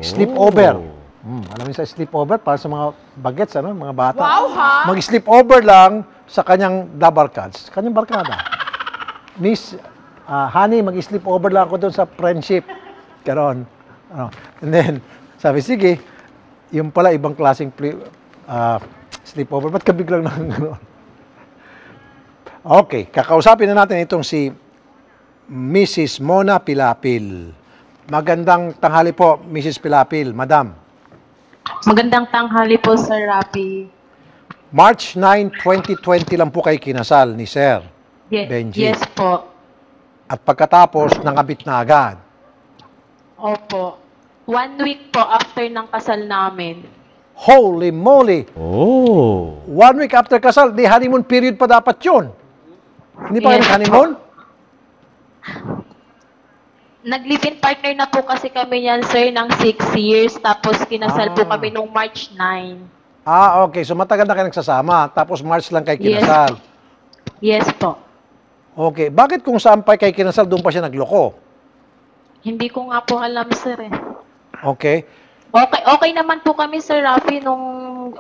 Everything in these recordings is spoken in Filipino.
Sleepover. Alam niyo sa sleepover, para sa mga bagets, ano, mga bata. Wow, ha? Mag-sleepover lang sa kanyang dabarkads, kanyang barkada. Miss, honey, mag-sleepover lang ako doon sa friendship. Ganon. And then, sabi, sige, yung pala ibang klaseng sleepover. Ba't ka biglang nang gano'n? Okay, kakausapin na natin itong si Mrs. Mona Pilapil. Magandang tanghali po, Mrs. Pilapil, Madam. Magandang tanghali po, Sir Rafi. March 9, 2020 lang po kayo kinasal ni Sir Benji. Yes po. At pagkatapos, nangabit na agad. Opo. 1 week po after ng kasal namin. Holy moly! Oh! 1 week after kasal, di honeymoon period pa dapat yun. Hindi pa kayo honeymoon? Nag-live-in partner na po kasi kami yan, sir, ng 6 years. Tapos kinasal po kami nung March 9. Okay. So matagal na kayo nagsasama. Tapos March lang kayo kinasal. Yes po. Okay. Bakit kung saan pa kayo kinasal, doon pa siya nagloko? Hindi ko nga po alam, sir. Okay. Okay naman po kami, Sir Rafi, nung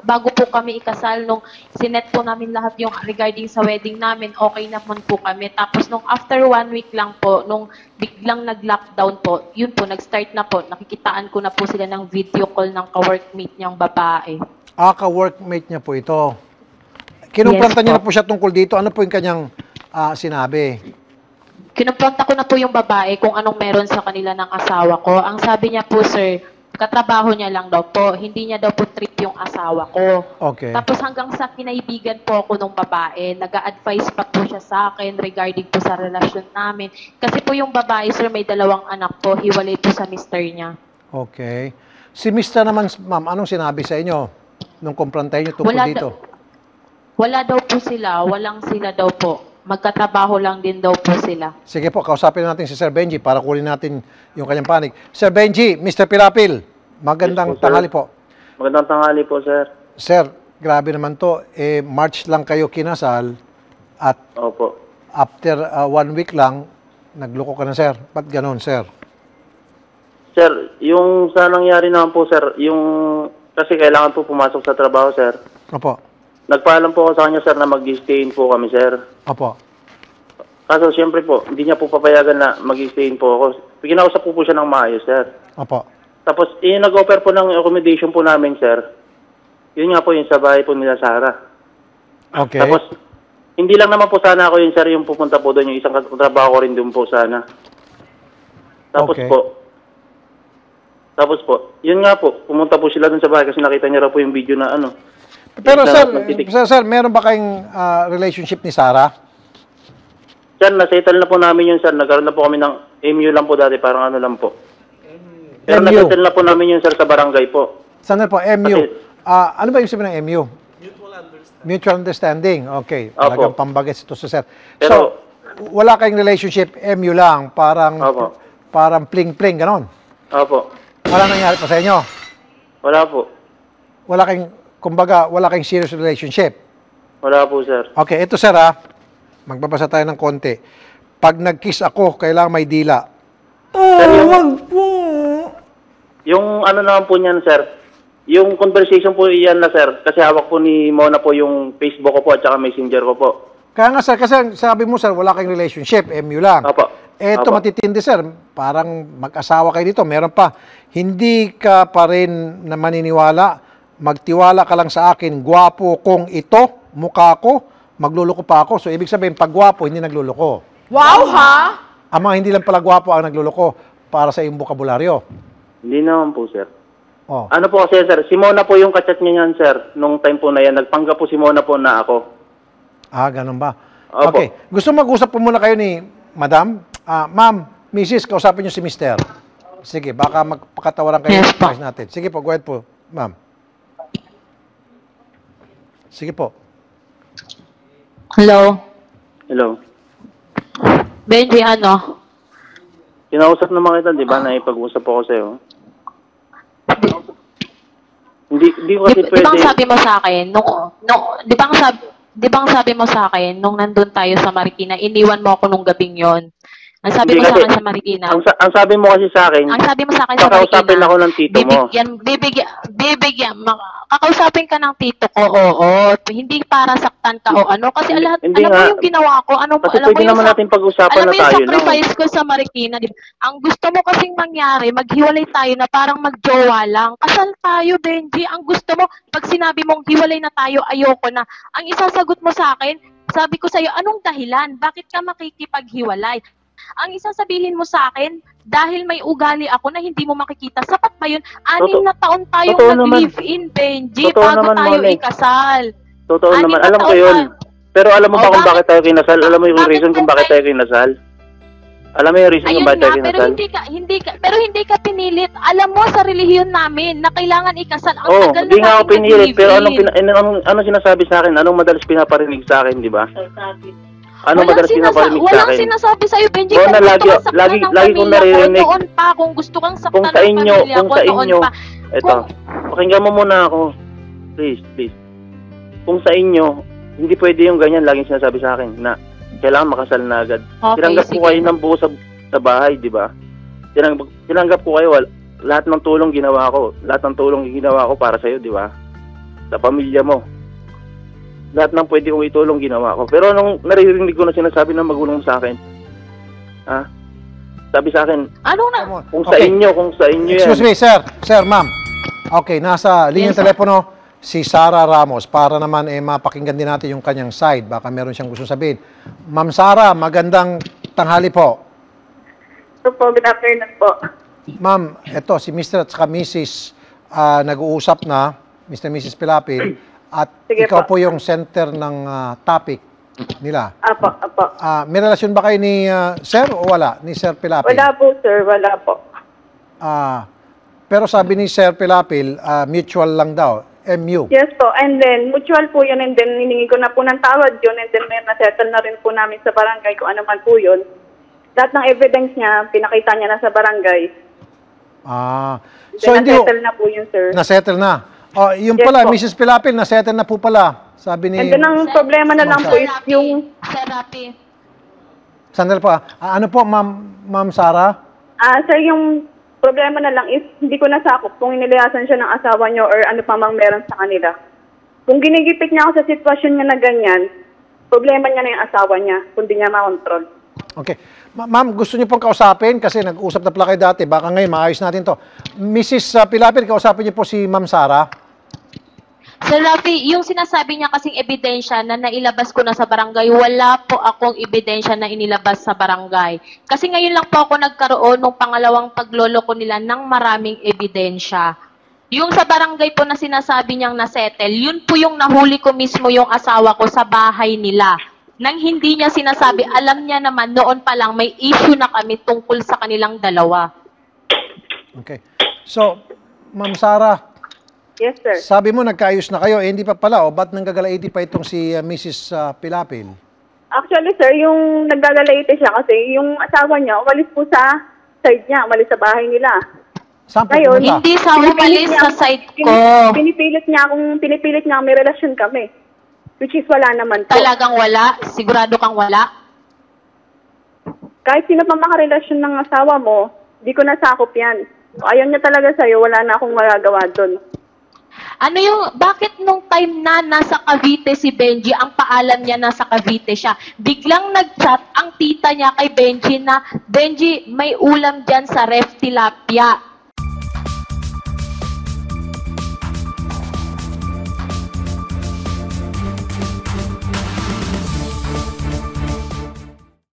bago po kami ikasal, nung sinet po namin lahat yung regarding sa wedding namin, okay naman po kami. Tapos nung after 1 week lang po, nung biglang nag-lockdown po, yun po, nag-start na po, nakikitaan ko na po sila ng video call ng ka-workmate niyang babae. Ka-workmate niya po ito. Kinumplanta Yes, niya na po siya tungkol dito. Ano po yung kanyang sinabi? Kinumplanta ko na po yung babae kung anong meron sa kanila ng asawa ko. Ang sabi niya po, sir, katrabaho niya lang daw po. Hindi niya daw po trip yung asawa ko. Okay. Tapos hanggang sa kinaibigan po ako nung babae, nag-a-advise pa po siya sa akin regarding po sa relasyon namin. Kasi po yung babae, sir, may 2 anak po. Hiwalay po sa mister niya. Okay. Si mister naman, ma'am, anong sinabi sa inyo nung kumprantahin niyo tungkol dito? Wala daw po sila. Walang sila daw po. Magkatrabaho lang din daw po sila. Sige po, kausapin natin si Sir Benji para kunin natin yung kanyang panig. Sir Benji, Mr. Pilapil, magandang tanghali po. Magandang tanghali po, sir. Sir, grabe naman to. March lang kayo kinasal at Opo. after 1 week lang, nagloko ka na, sir. Ba't ganon, sir? Sir, yung sa nangyari naman po, sir, kasi kailangan po pumasok sa trabaho, sir. Opo. Nagpaalam po ako sa kanya, sir, na mag-stay-in po kami, sir. Opo. Kaso, siyempre po, hindi niya po papayagan na mag-stay-in po ako. Kinausap po siya ng maayos, sir. Opo. Tapos, nag-offer po ng accommodation po namin, sir. Yun nga po yung sa bahay po nila, Sarah. Okay. Tapos, hindi lang naman po sana ako yun, sir, yung pupunta po doon, yung isang trabaho ko rin doon po sana. Tapos Okay. Tapos po, yun nga po, pumunta po sila doon sa bahay kasi nakita niya raw po yung video na Pero sir, meron ba kayong relationship ni Sarah? Sir, nasettle na po namin yun, sir. Nagkaroon na po kami ng MU lang po dati, parang ano lang po. Pero MU? nasettle na po namin yun, sir, sa barangay po. Saan na po? MU. Kasi- Ano ba yung sabihin ng MU? Mutual understanding. Okay. Talagang Opo. pambagets ito sa sir. Pero- So, wala kayong relationship, MU lang, Opo. parang pling-pling, ganon. Opo. Wala nangyari pa sa inyo. Wala po. Wala kayong serious relationship. Wala po, sir. Okay, ito sir magbabasa tayo ng konti. Pag nag-kiss ako, kailangan may dila. Sir, yung ano naman po niyan, sir, yung conversation po iyan na, sir, kasi hawak po ni Mona po yung Facebook ko po at saka Messenger ko po. Kaya nga sir, kasi sabi mo sir, wala kayong relationship, MU lang. Opo. Ito Opo. matitindi sir, parang mag-asawa kayo dito, meron pa. Hindi ka pa rin na maniniwala, magtiwala ka lang sa akin, gwapo kong ito, mukha ko, magluloko pa ako. So ibig sabihin, pag gwapo, hindi nagluloko. Wow, ha? Ang mga hindi lang pala gwapo ang nagluloko para sa iyong bukabularyo. Hindi naman po, sir. Oh. Ano po kasi, sir, si Mona po yung kachat niya yan, sir. Nung time po na yan, nagpanggap po si Mona po na ako. Ganun ba? Opo. Okay. Gusto mag-usap po muna kayo ni Madam? Ma'am, Mrs., kausapin niyo si Mister. Sige, baka magpakatawaran kayo Yes, po. natin. Sige po, go ahead po, ma'am. Sige po. Hello? Hello. Benji, ano? Kinausap naman kita, di ba, na ipag-usap ako sa'yo. Hindi ko kasi Di ba ang pwede. sabi mo sa akin, di ba ang sabi mo sa akin, nung nandun tayo sa Marikina, iniwan mo ako nung gabing yon. Ang sabi Hindi mo sa kasi, akin sa Marikina. ang sabi mo kasi sa akin, Ang sabi mo sa akin sa kakausapin Marikina, ako ng tito mo. kakausapin ka ng tito ko, oo. Hindi para saktan ka o ano. Kasi Hindi alam mo nga. yung ginawa ko, Kasi alam mo pwede yung, naman natin pag-usapan alam na mo yung tayo lang. sacrifice ko sa Marikina, di ba? Ang gusto mo kasing mangyari, maghiwalay tayo na parang magjowa lang. Kasal tayo, Benji. Ang gusto mo, pag sinabi mong hiwalay na tayo, ayoko na. Ang isasagot mo sa akin, sabi ko sa'yo, anong dahilan? Bakit ka makikipaghiwalay? Ang isasabihin mo sa akin, dahil may ugali ako na hindi mo makikita, sapat ba yun? 6 na taon tayong Totoo naman. nag-live-in, Benji, Totoo bago naman, tayo Monique. ikasal. Totoo 6 naman. na Alam ko taon yun. pa. Pero alam mo O, ba kung bakit- bakit tayo kinasal? Alam mo yung bakit reason kung po bakit tayo- tayo kinasal? Alam mo yung reason kung Ayun bakit nga, tayo pero kinasal? hindi ka pinilit. Alam mo sa relihiyon namin na kailangan ikasal. Ang Oo, tagal hindi na nga ako natin pinilit. Pero nag-live-in. anong sinasabi sa akin? Anong madalas pinaparinig sa akin, di ba? Anong Walang madalas pinaparinig sa walang akin? sinasabi sa'yo, Benji, Oo, kung na gusto lagi- kang saktan lagi- ng lagi kong pamilya ko, naririnig. noon pa, kung gusto kang saktan Kung sa ng inyo, pamilya kung ko, sa noon inyo, pa. eto, pakinggan mo muna ako. Please. Kung sa inyo, hindi pwede yung ganyan laging sinasabi sa akin na kailangan makasal na agad. Okay, Tinanggap ko sige. kayo ng buo sa bahay, di ba? Tinanggap ko kayo, lahat ng tulong ginawa ko. Lahat ng tulong ginawa ko para sa'yo, di ba? Sa pamilya mo. Lahat ng pwede kong itulong ginawa ko. Pero nung naririnig ko na sinasabi ng magulang sa akin, sabi sa akin, Ano na? kung sa inyo yan. Excuse me, sir. Sir, ma'am. Okay, nasa linyang Yes, sir. telepono si Sara Ramos para naman mapakinggan din natin yung kanyang side. Baka meron siyang gusto sabihin. Ma'am Sara, magandang tanghali po. So po, good afternoon po. Ma'am, eto si Mr. at saka Mrs. Nag-uusap na, Mr. and Mrs. Pilapil, at Sige ikaw po. po yung center ng topic nila. Apo. May relasyon ba kayo ni Sir o wala? Ni Sir Pilapil? Wala po, sir. Wala po. Pero sabi ni Sir Pilapil, mutual lang daw. MU. Yes po. And then, mutual po yun. And then, hiningi ko na po ng tawad yun. And then, may nasettle na rin po namin sa barangay kung ano man po yun. Lahat ng evidence niya, pinakita niya na sa barangay. So hindi nasettle na po yun, sir. nasettle na. Yung Yes pala, po. Mrs. Pilapil, nasettle na po pala. Sabi ni... And then, ang problema na lang po is yung... Sir Rapi. Sandal po. Ano po, Ma'am Sara? Sir, yung problema na lang is hindi ko nasakop kung inilayasan siya ng asawa niyo or ano pa mang meron sa kanila. Kung ginigipit niya ako sa sitwasyon niya na ganyan, problema niya na yung asawa niya, kundi niya makontrol. Okay. Ma'am, gusto niyo pong kausapin kasi nag-usap na pala kayo dati. Baka ngayon maayos natin to. Mrs. Pilapil, kausapin niyo po si Ma'am Sara. Sir Rafi, yung sinasabi niya kasing ebidensya na nailabas ko na sa barangay, wala po akong ebidensya na inilabas sa barangay. Kasi ngayon lang po ako nagkaroon ng pangalawang pagloloko nila ng maraming ebidensya. Yung sa barangay po na sinasabi niyang nasettle, yun po yung nahuli ko mismo yung asawa ko sa bahay nila. Nang hindi niya sinasabi, alam niya naman noon pa lang may issue na kami tungkol sa kanilang dalawa. Okay. So, Ma'am Sara, Yes, sir. sabi mo nagkaayos na kayo, hindi pa pala. O ba't nanggagalaiti pa itong si Mrs. Pilapil? Actually, sir, yung nagdadalaite siya kasi yung asawa niya, umalis po sa side niya, umalis sa bahay nila. Saan po Ngayon, pumunta? Hindi sa umalis sa site ko. Pinipilit niya akong may relasyon kami. Which is wala naman po. Talagang wala? Sigurado kang wala? Kahit sino pa makarelasyon ng asawa mo, di ko nasakop yan. Kung ayaw niya talaga sa'yo, wala na akong magagawa doon. Ano yung, bakit nung time na nasa Cavite si Benji, ang paalam niya nasa Cavite siya, biglang nag-chat ang tita niya kay Benji na, Benji, may ulam dyan sa ref tilapia.